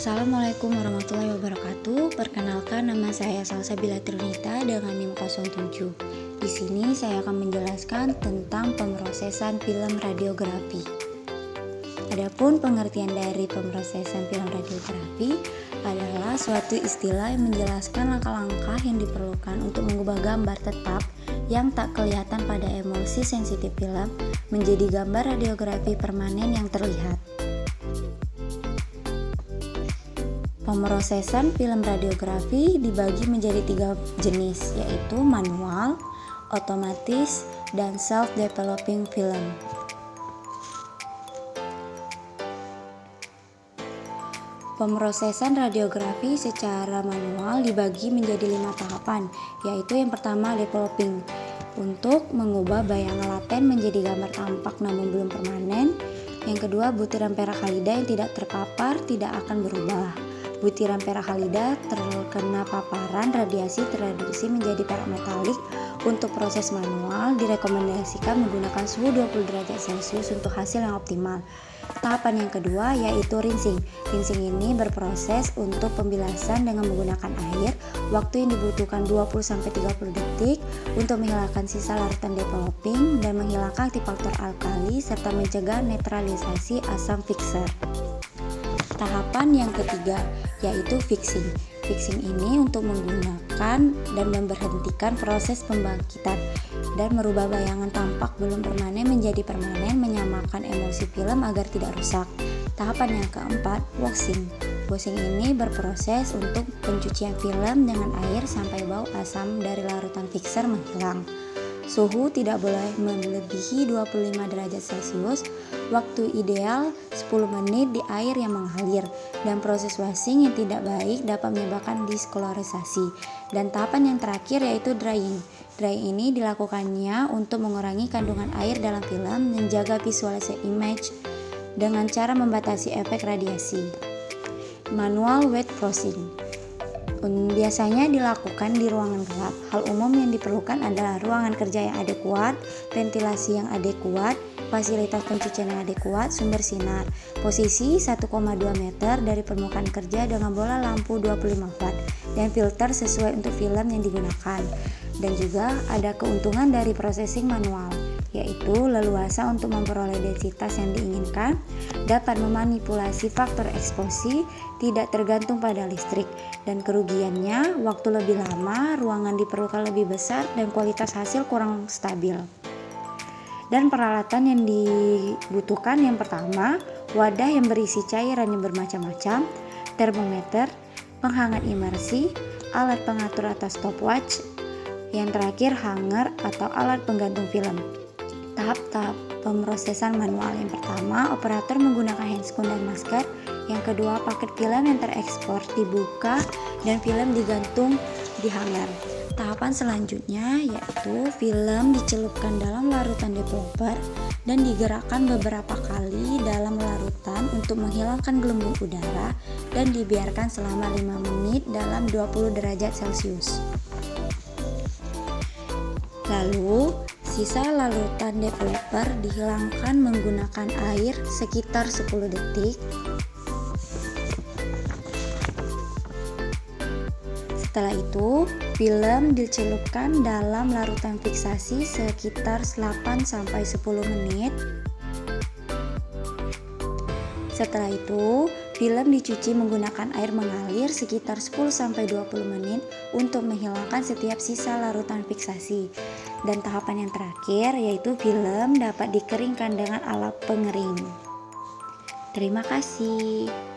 Assalamualaikum warahmatullahi wabarakatuh. Perkenalkan, nama saya Salsabila Trunita dengan NIM 07. Di sini saya akan menjelaskan tentang pemrosesan film radiografi. Adapun pengertian dari pemrosesan film radiografi adalah suatu istilah yang menjelaskan langkah-langkah yang diperlukan untuk mengubah gambar tetap yang tak kelihatan pada emulsi sensitif film menjadi gambar radiografi permanen yang terlihat. Pemrosesan film radiografi dibagi menjadi 3 jenis, yaitu manual, otomatis, dan self-developing film. Pemrosesan radiografi secara manual dibagi menjadi 5 tahapan, yaitu yang pertama developing, untuk mengubah bayangan laten menjadi gambar tampak namun belum permanen. Yang kedua, butiran perak halida yang tidak terpapar tidak akan berubah. Butiran perak halida terkena paparan radiasi terreduksi menjadi perak metalik. Untuk proses manual direkomendasikan menggunakan suhu 20 derajat Celcius untuk hasil yang optimal. Tahapan yang kedua yaitu rinsing. Rinsing ini berproses untuk pembilasan dengan menggunakan air. Waktu yang dibutuhkan 20-30 detik untuk menghilangkan sisa larutan developing dan menghilangkan aktivator alkali serta mencegah netralisasi asam fixer. Tahapan yang ketiga yaitu fixing. Fixing ini untuk menggunakan dan memberhentikan proses pembangkitan dan merubah bayangan tampak belum permanen menjadi permanen, menyamakan emulsi film agar tidak rusak. Tahapan yang keempat, washing. Washing ini berproses untuk pencucian film dengan air sampai bau asam dari larutan fixer menghilang. Suhu tidak boleh melebihi 25 derajat Celcius. Waktu ideal 10 menit di air yang mengalir, dan proses washing yang tidak baik dapat menyebabkan diskolorisasi. Dan tahapan yang terakhir yaitu drying. Drying ini dilakukannya untuk mengurangi kandungan air dalam film, menjaga visualisasi image dengan cara membatasi efek radiasi. Manual wet frozen biasanya dilakukan di ruangan gelap. Hal umum yang diperlukan adalah ruangan kerja yang adekuat, ventilasi yang adekuat, fasilitas pencucian yang adekuat, sumber sinar, posisi 1,2 meter dari permukaan kerja dengan bola lampu 25 watt, dan filter sesuai untuk film yang digunakan. Dan juga ada keuntungan dari processing manual, yaitu leluasa untuk memperoleh densitas yang diinginkan, dapat memanipulasi faktor eksposi, tidak tergantung pada listrik, dan kerugiannya waktu lebih lama, ruangan diperlukan lebih besar, dan kualitas hasil kurang stabil. Dan peralatan yang dibutuhkan yang pertama, wadah yang berisi cairan yang bermacam-macam, termometer, penghangat imersi, alat pengatur atas stopwatch, yang terakhir hanger atau alat penggantung film. Tahap-tahap pemrosesan manual yang pertama, operator menggunakan handscoon dan masker. Yang kedua, paket film yang terekspor dibuka dan film digantung di hanger. Tahapan selanjutnya yaitu film dicelupkan dalam larutan developer dan digerakkan beberapa kali dalam larutan untuk menghilangkan gelembung udara dan dibiarkan selama 5 menit dalam 20 derajat Celcius. Lalu, sisa larutan developer dihilangkan menggunakan air sekitar 10 detik. Setelah itu, film dicelupkan dalam larutan fiksasi sekitar 8-10 menit. Setelah itu, film dicuci menggunakan air mengalir sekitar 10-20 menit untuk menghilangkan setiap sisa larutan fiksasi. Dan tahapan yang terakhir yaitu film dapat dikeringkan dengan alat pengering. Terima kasih.